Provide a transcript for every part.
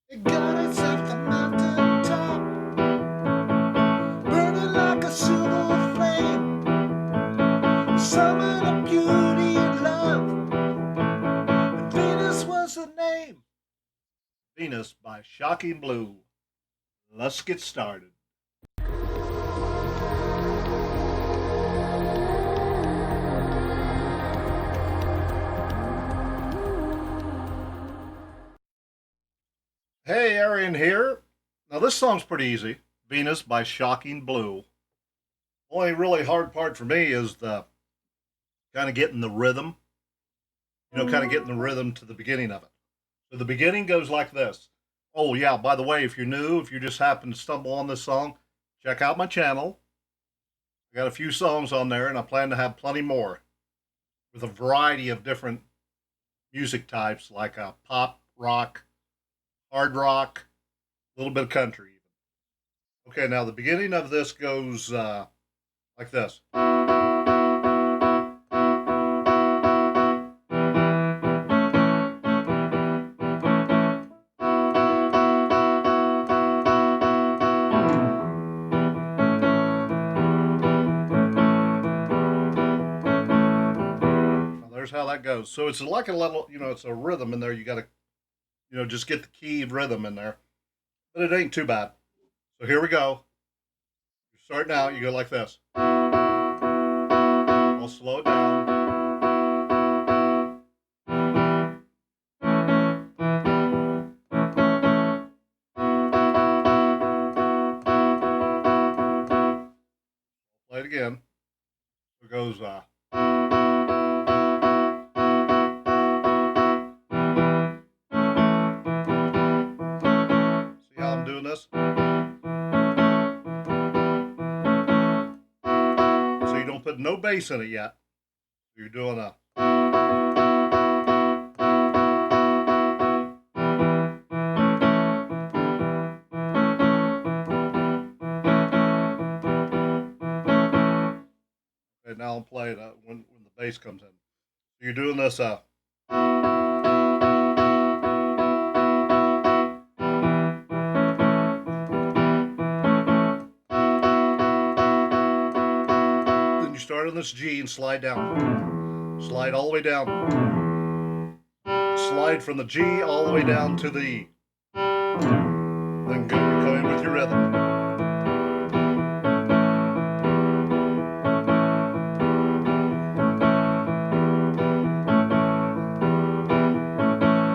It got its at the mountain top, burning like a silver flame. Summoned of beauty and love, and Venus was the name. Venus by Shocking Blue. Let's get started. Hey, Arian here. Now, this song's pretty easy. Venus by Shocking Blue. Only really hard part for me is the kind of getting the rhythm, kind of getting the rhythm to the beginning of it. So the beginning goes like this. Oh, yeah, by the way, if you're new, if you just happen to stumble on this song, check out my channel. I got a few songs on there, and I plan to have plenty more with a variety of different music types like pop, rock, hard rock, a little bit of country even. Okay, now the beginning of this goes like this. Now there's how that goes. So it's like a level, it's a rhythm in there. You got to, just get the key rhythm in there, but it ain't too bad. So here we go. You're starting out, you go like this. I'll slow it down. Play it again. It goes, see how I'm doing this? So you don't put no bass in it yet. You're doing a. Okay, now I'm playing when the bass comes in. So you're doing this. Then you start on this G and slide down. Slide all the way down. Slide from the G all the way down to the E. Then go in with your rhythm.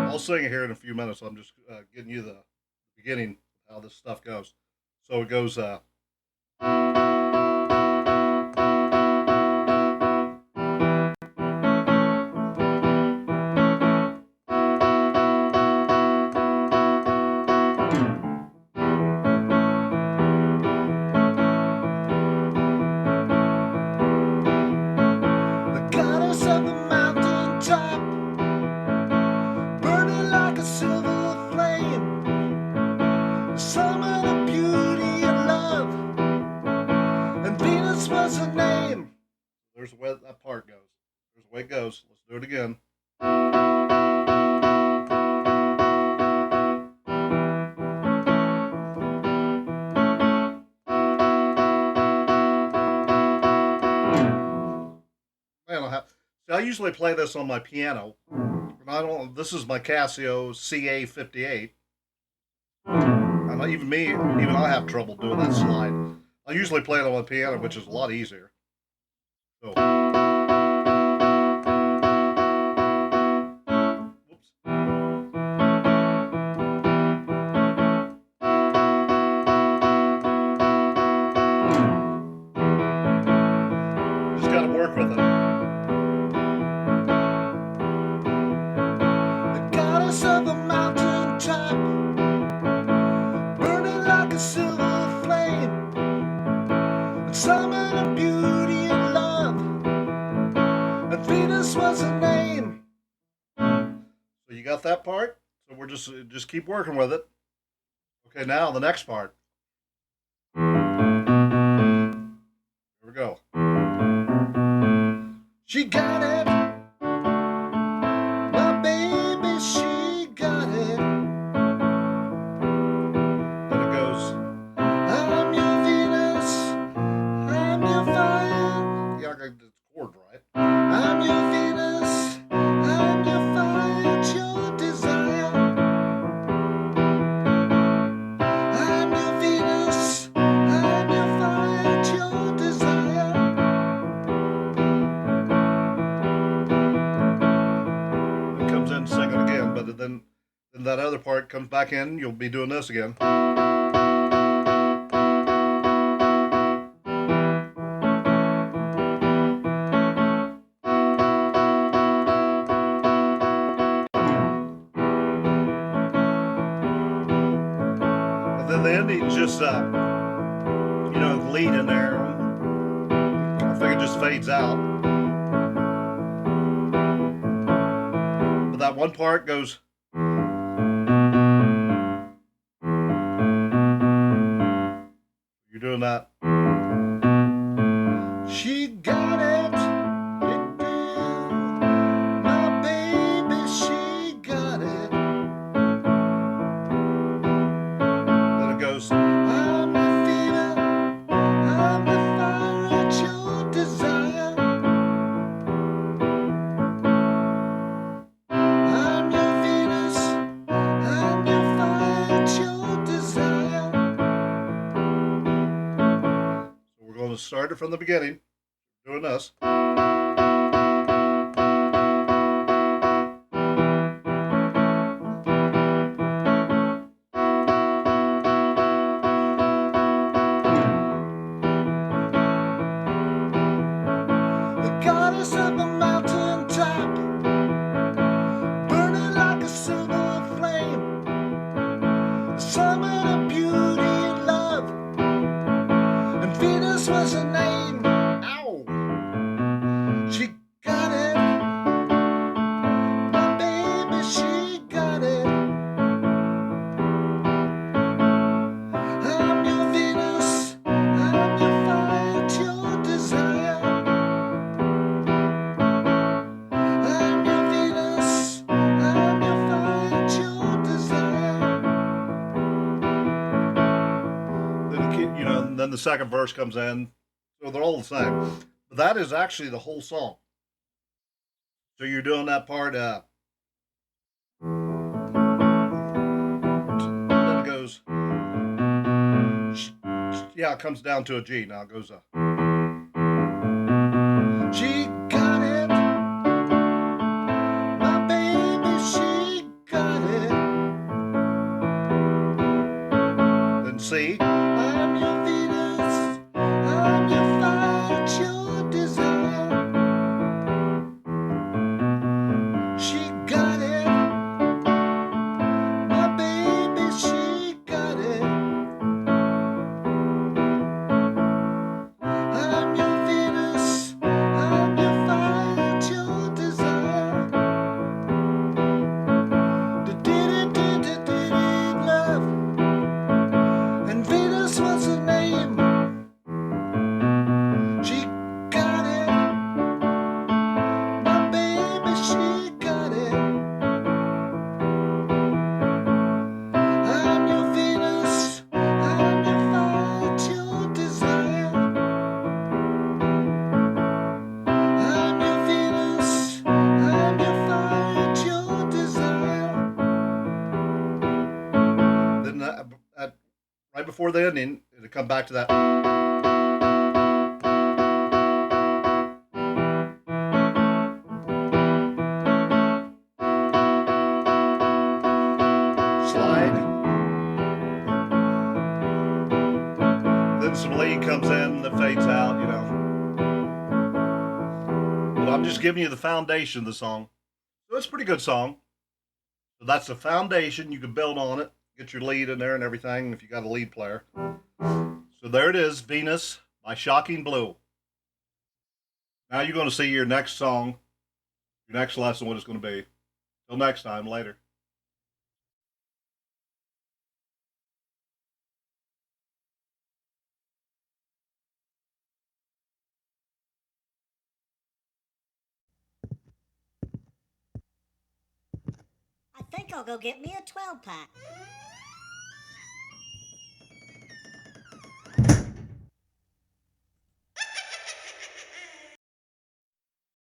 I'll sing it here in a few minutes. I'm just getting you the beginning of how this stuff goes. So it goes. The goddess of the mountain top, burning like a silver flame. Summer of beauty and love, and Venus was her name. There's where that part goes. There's the way it goes. Let's do it again. Man, I usually play this on my piano. I don't. This is my Casio CA58. And even I have trouble doing that slide. I usually play it on my piano, which is a lot easier. So, whoops. Just got to work with it. The goddess of the mountain top, burning like a silver flame. And summer of beauty and love, and Venus was her name. So you got that part. So we're just keep working with it. Okay, now the next part. Here we go. She got it. My baby, she got it. Then that other part comes back in. You'll be doing this again. And then the ending's just, the lead in there. I think it just fades out. But that one part goes. You're doing that. She got it. My baby, she got it. Then it goes. I'm the fever. I'm the fire at your desire. I'm your Venus. I'm your fire at your desire. So we're going to start it from the beginning. Doing this. The goddess of a mountain top, burning like a silver flame, the summit of beauty and love, and Venus was her name. Ow! She got it. My baby, she got it. I'm your Venus. I'm your fire at your desire. I'm your Venus. I'm your fire at your desire. Then the second verse comes in. So they're all the same. But that is actually the whole song. So you're doing that part. Then it goes. Yeah, it comes down to a G. Now it goes. She got it. My baby, she got it. Then C. I'm your Venus. I'm your fire at your desire. She got it. My baby, she got it. I'm your Venus. I'm your fire at your desire. Love. And Venus was her name. She got it. My baby, she got it. I'm your Venus. I'm your fire at your desire. I'm your Venus. I'm your fire at your desire. Then right before the ending, it'll come back to that. Slide. Then some lead comes in that fades out, But I'm just giving you the foundation of the song. So it's a pretty good song. So that's the foundation. You can build on it, get your lead in there and everything if you got a lead player. So there it is, Venus by Shocking Blue. Now you're going to see your next song, your next lesson, what it's going to be. Till next time, later. I think I'll go get me a 12-pack.